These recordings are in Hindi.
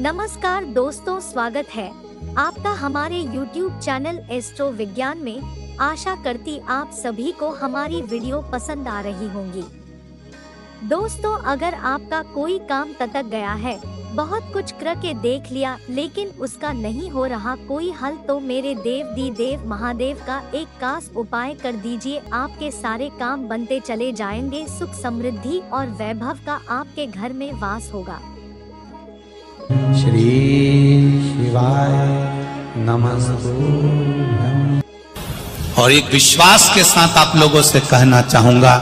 नमस्कार दोस्तों, स्वागत है आपका हमारे YouTube चैनल एस्ट्रो विज्ञान में। आशा करती आप सभी को हमारी वीडियो पसंद आ रही होंगी। दोस्तों, अगर आपका कोई काम तटक गया है, बहुत कुछ करके देख लिया लेकिन उसका नहीं हो रहा कोई हल, तो मेरे देव महादेव का एक खास उपाय कर दीजिए। आपके सारे काम बनते चले जाएंगे, सुख समृद्धि और वैभव का आपके घर में वास होगा। श्री शिवाय नमस्तुभ्यं। और एक विश्वास के साथ आप लोगों से कहना चाहूंगा,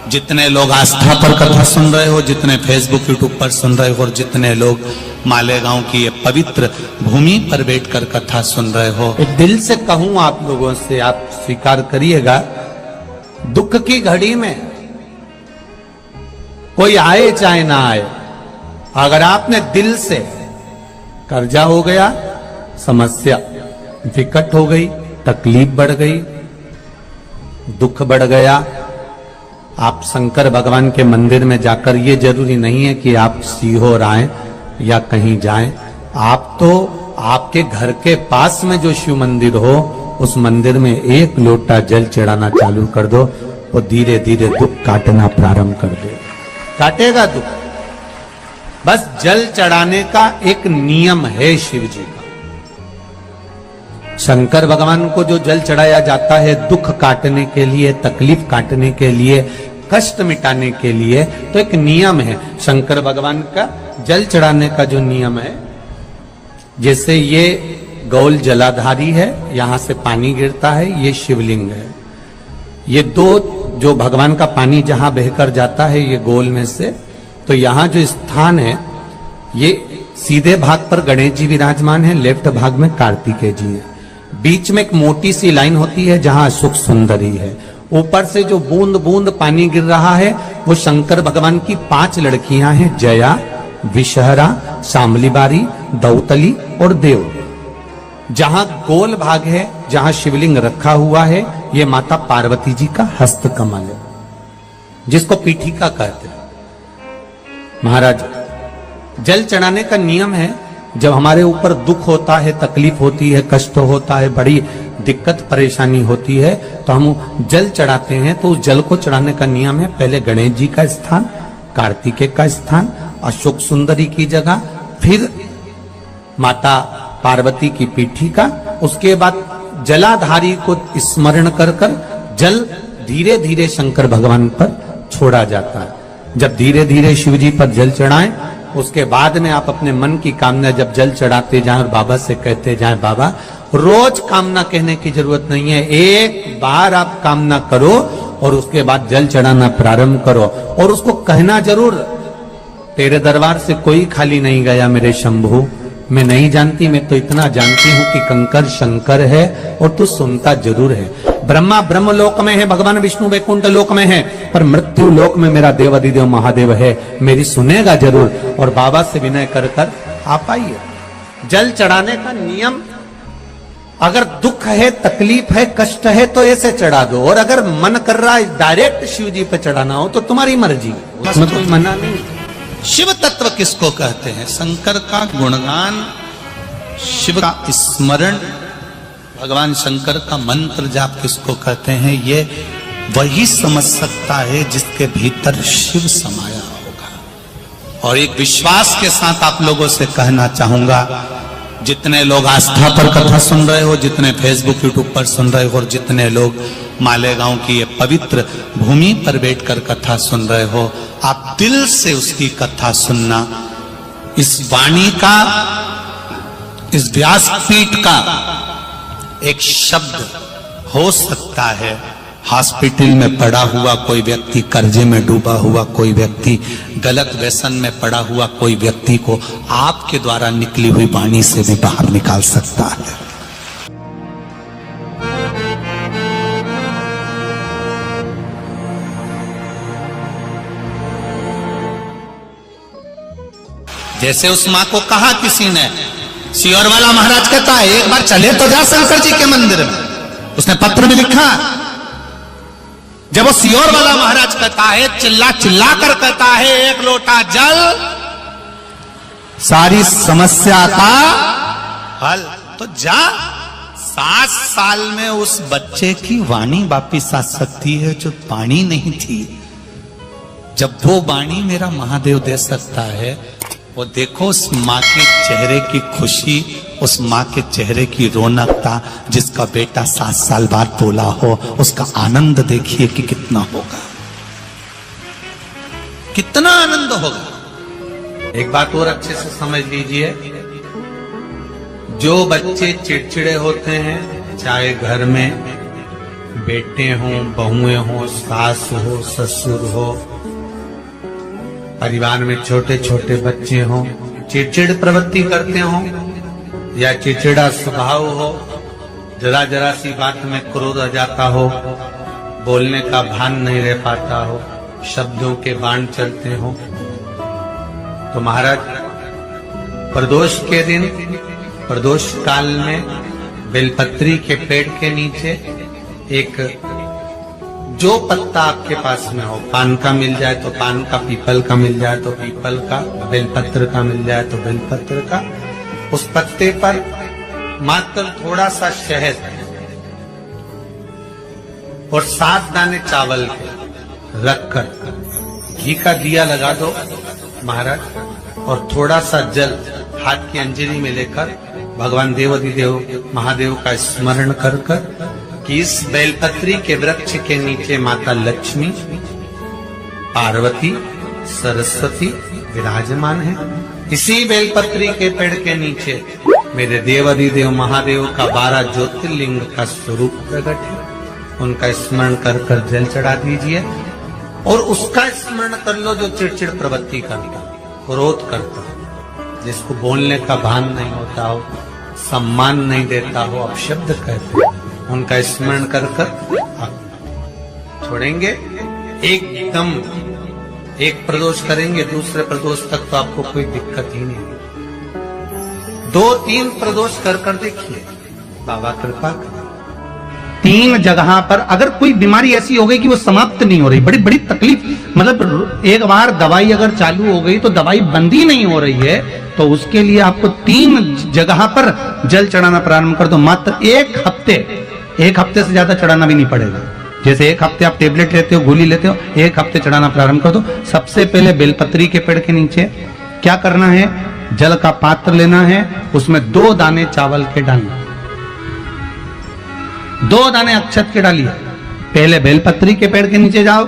जितने लोग आस्था पर कथा सुन रहे हो, जितने फेसबुक यूट्यूब पर सुन रहे हो और जितने लोग मालेगांव की ये पवित्र भूमि पर बैठकर कथा सुन रहे हो, एक दिल से कहूं आप लोगों से, आप स्वीकार करिएगा, दुख की घड़ी में कोई आए चाहे ना आए, अगर आपने दिल से, कर्जा हो गया, समस्या विकट हो गई, तकलीफ बढ़ गई, दुख बढ़ गया, आप शंकर भगवान के मंदिर में जाकर, ये जरूरी नहीं है कि आप सीहोर आए या कहीं जाएं, आप तो आपके घर के पास में जो शिव मंदिर हो, उस मंदिर में एक लोटा जल चढ़ाना चालू कर दो, वो धीरे धीरे दुख काटना प्रारंभ कर दे, काटेगा दुख। बस जल चढ़ाने का एक नियम है शिव जी का। शंकर भगवान को जो जल चढ़ाया जाता है दुख काटने के लिए, तकलीफ काटने के लिए, कष्ट मिटाने के लिए, तो एक नियम है शंकर भगवान का जल चढ़ाने का जो नियम है। जैसे ये गौल जलाधारी है, यहां से पानी गिरता है, ये शिवलिंग है। ये दो जो भगवान का पानी जहां बहकर जाता है ये गोल में से, तो यहां जो स्थान है, ये सीधे भाग पर गणेश जी विराजमान है, लेफ्ट भाग में कार्तिकेय जी है, बीच में एक मोटी सी लाइन होती है जहां सुख सुंदरी है। ऊपर से जो बूंद बूंद पानी गिर रहा है वो शंकर भगवान की 5 लड़कियां हैं, जया, विषहरा, शामलीबारी, दौतली और देव। जहां गोल भाग है, जहां शिवलिंग रखा हुआ है, ये माता पार्वती जी का हस्त कमल है, जिसको पीठिका कहते हैं। महाराज, जल चढ़ाने का नियम है, जब हमारे ऊपर दुख होता है, तकलीफ होती है, कष्ट होता है, बड़ी दिक्कत परेशानी होती है, तो हम जल चढ़ाते हैं। तो उस जल को चढ़ाने का नियम है, पहले गणेश जी का स्थान, कार्तिकेय का स्थान, अशोक सुंदरी की जगह, फिर माता पार्वती की पीठिका, उसके बाद जलाधारी को स्मरण कर कर जल धीरे धीरे शंकर भगवान पर छोड़ा जाता है। जब धीरे धीरे शिव जी पर जल चढ़ाएं, उसके बाद में आप अपने मन की कामना जब जल चढ़ाते जाएं और बाबा से कहते जाएं, बाबा, रोज कामना कहने की जरूरत नहीं है, एक बार आप कामना करो और उसके बाद जल चढ़ाना प्रारंभ करो, और उसको कहना जरूर, तेरे दरबार से कोई खाली नहीं गया मेरे शंभू, मैं नहीं जानती, मैं तो इतना जानती हूं कि कंकर शंकर है और तू सुनता जरूर है। ब्रह्मा ब्रह्म लोक में है, भगवान विष्णु वैकुंठ लोक में है, पर मृत्यु लोक में मेरा देवाधिदेव महादेव है, मेरी सुनेगा जरूर। और बाबा से विनय कर कर आप आइए। जल चढ़ाने का नियम, अगर दुख है, तकलीफ है, कष्ट है, तो ऐसे चढ़ा दो, और अगर मन कर रहा है डायरेक्ट शिव जी पे चढ़ाना हो तो तुम्हारी मर्जी, उसमें कोई मना नहीं। शिव तत्व किसको कहते हैं? शंकर का गुणगान, शिव का स्मरण, भगवान शंकर का मंत्र जाप किसको कहते हैं? ये वही समझ सकता है जिसके भीतर शिव समाया होगा। और एक विश्वास के साथ आप लोगों से कहना चाहूंगा, जितने लोग आस्था पर कथा सुन रहे हो, जितने फेसबुक यूट्यूब पर सुन रहे हो और जितने लोग मालेगांव की ये पवित्र भूमि पर बैठकर कथा सुन रहे हो, आप दिल से उसकी कथा सुनना। इस वाणी का, इस व्यासपीठ का एक शब्द हो सकता है, हॉस्पिटल में पड़ा हुआ कोई व्यक्ति, कर्जे में डूबा हुआ कोई व्यक्ति, गलत व्यसन में पड़ा हुआ कोई व्यक्ति को आपके द्वारा निकली हुई वाणी से भी बाहर निकाल सकता है। जैसे उस मां को कहा किसी ने, सीहोर वाला महाराज कहता है एक बार चले तो जा शंकर जी के मंदिर में, उसने पत्र भी लिखा। जब वो सीहोर वाला महाराज कहता है, चिल्ला चिल्ला कर कहता है, एक लोटा जल सारी समस्या का हल। तो जा 7 साल में उस बच्चे की वाणी वापिस आ सकती है जो वाणी नहीं थी। जब वो वाणी मेरा महादेव दे सकता है, वो देखो उस माँ के चेहरे की खुशी, उस माँ के चेहरे की रौनकता, जिसका बेटा 7 साल बाद बोला हो, उसका आनंद देखिए कि कितना होगा, कितना आनंद होगा। एक बात और अच्छे से समझ लीजिए, जो बच्चे चिड़चिड़े होते हैं, चाहे घर में बेटे हों, बहुएं हों, सास हो, ससुर हो, परिवार में छोटे छोटे बच्चे हों, चिड़चिड़ प्रवृत्ति करते हों या चिड़चिड़ा स्वभाव हो, जरा जरा सी बात में क्रोध आ जाता हो, बोलने का भान नहीं रह पाता हो, शब्दों के बाण चलते हो, तो महाराज प्रदोष के दिन, प्रदोष काल में बेलपत्री के पेड़ के नीचे एक जो पत्ता आपके पास में हो, पान का मिल जाए तो पान का, पीपल का मिल जाए तो पीपल का, बेलपत्र का मिल जाए तो बेलपत्र का, उस पत्ते पर मात्र थोड़ा सा शहद और 7 दाने चावल के रखकर घी का दिया लगा दो महाराज, और थोड़ा सा जल हाथ की अंजलि में लेकर भगवान देवाधिदेव महादेव का स्मरण कर कर कि इस बेलपत्री के वृक्ष के नीचे माता लक्ष्मी, पार्वती, सरस्वती विराजमान है। इसी बेलपत्री के पेड़ के नीचे मेरे देवाधिदेव महादेव का 12 ज्योतिर्लिंग का स्वरूप प्रकट है। उनका स्मरण कर कर जल चढ़ा दीजिए और उसका स्मरण कर लो जो चिड़चिड़ प्रवृत्ति करता, क्रोध करता, जिसको बोलने का भान नहीं होता हो, सम्मान नहीं देता हो, अपशब्द कहते हो, उनका स्मरण कर कर आप छोड़ेंगे। एकदम एक प्रदोष करेंगे, दूसरे प्रदोष तक तो आपको कोई दिक्कत ही नहीं। 2-3 प्रदोष कर कर देखिए, बाबा कृपा करें। 3 जगह पर अगर कोई बीमारी ऐसी हो गई कि वो समाप्त नहीं हो रही, बड़ी बड़ी तकलीफ, मतलब एक बार दवाई अगर चालू हो गई तो दवाई बंद ही नहीं हो रही है, तो उसके लिए आपको 3 जगह पर जल चढ़ाना प्रारंभ कर दो। मात्र 1 हफ्ते से ज्यादा चढ़ाना भी नहीं पड़ेगा। जैसे 1 हफ्ते आप टेबलेट लेते हो, गोली लेते हो, 1 हफ्ते चढ़ाना प्रारंभ कर दो। सबसे पहले बेलपत्री के पेड़ के नीचे क्या करना है, जल का पात्र लेना है, उसमें 2 दाने चावल के डालना, 2 दाने अक्षत के डालिए। पहले बेलपत्री के पेड़ के नीचे जाओ,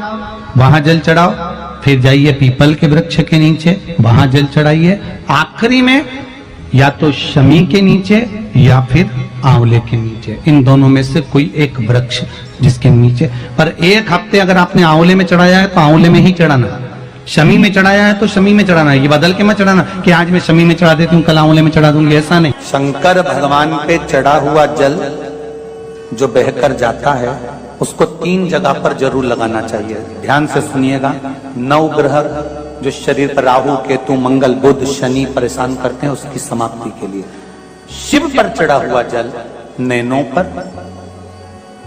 वहां जल चढ़ाओ, फिर जाइए पीपल के वृक्ष के नीचे, वहां जल चढ़ाइए, आखिरी में या तो शमी के नीचे या फिर आंवले के नीचे, इन दोनों में से कोई एक वृक्ष जिसके नीचे। पर 1 हफ्ते अगर आपने आंवले में चढ़ाया है तो आंवले में ही चढ़ाना, शमी में चढ़ाया है तो शमी में चढ़ाना है। ये बदल के मत चढ़ाना कि आज मैं शमी में चढ़ा देती हूँ, कल आंवले में चढ़ा दूंगी, ऐसा नहीं। शंकर भगवान पे चढ़ा हुआ जल जो बहकर जाता है उसको 3 जगह पर जरूर लगाना चाहिए। ध्यान से सुनिएगा। 9 ग्रह जो शरीर पर राहु, केतु, मंगल, बुध, शनि परेशान करते हैं, उसकी समाप्ति के लिए शिव पर चढ़ा हुआ जल नैनों पर,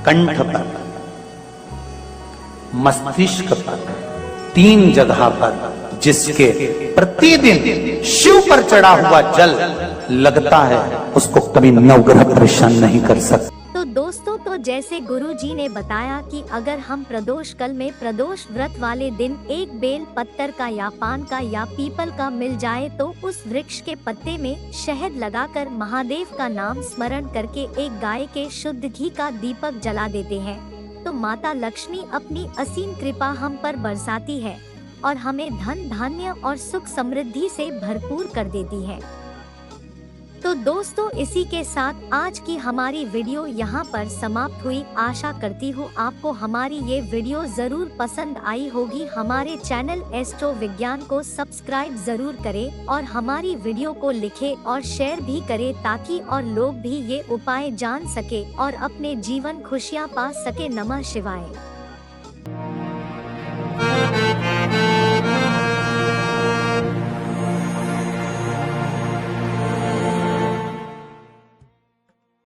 कंठ पर, मस्तिष्क पर, 3 जगह पर जिसके प्रतिदिन शिव पर चढ़ा हुआ जल लगता है उसको कभी 9 ग्रह परेशान नहीं कर सकते। तो दोस्तों, तो जैसे गुरुजी ने बताया कि अगर हम प्रदोष कल में प्रदोष व्रत वाले दिन एक बेल पत्तर का या पान का या पीपल का मिल जाए तो उस वृक्ष के पत्ते में शहद लगाकर महादेव का नाम स्मरण करके एक गाय के शुद्ध घी का दीपक जला देते हैं तो माता लक्ष्मी अपनी असीम कृपा हम पर बरसाती है और हमें धन धान्य और सुख समृद्धि से भरपूर कर देती है। तो दोस्तों, इसी के साथ आज की हमारी वीडियो यहाँ पर समाप्त हुई। आशा करती हूँ आपको हमारी ये वीडियो जरूर पसंद आई होगी। हमारे चैनल एस्ट्रो विज्ञान को सब्सक्राइब जरूर करें और हमारी वीडियो को लिखें और शेयर भी करें ताकि और लोग भी ये उपाय जान सके और अपने जीवन खुशियाँ पा सके। नमः शिवाय।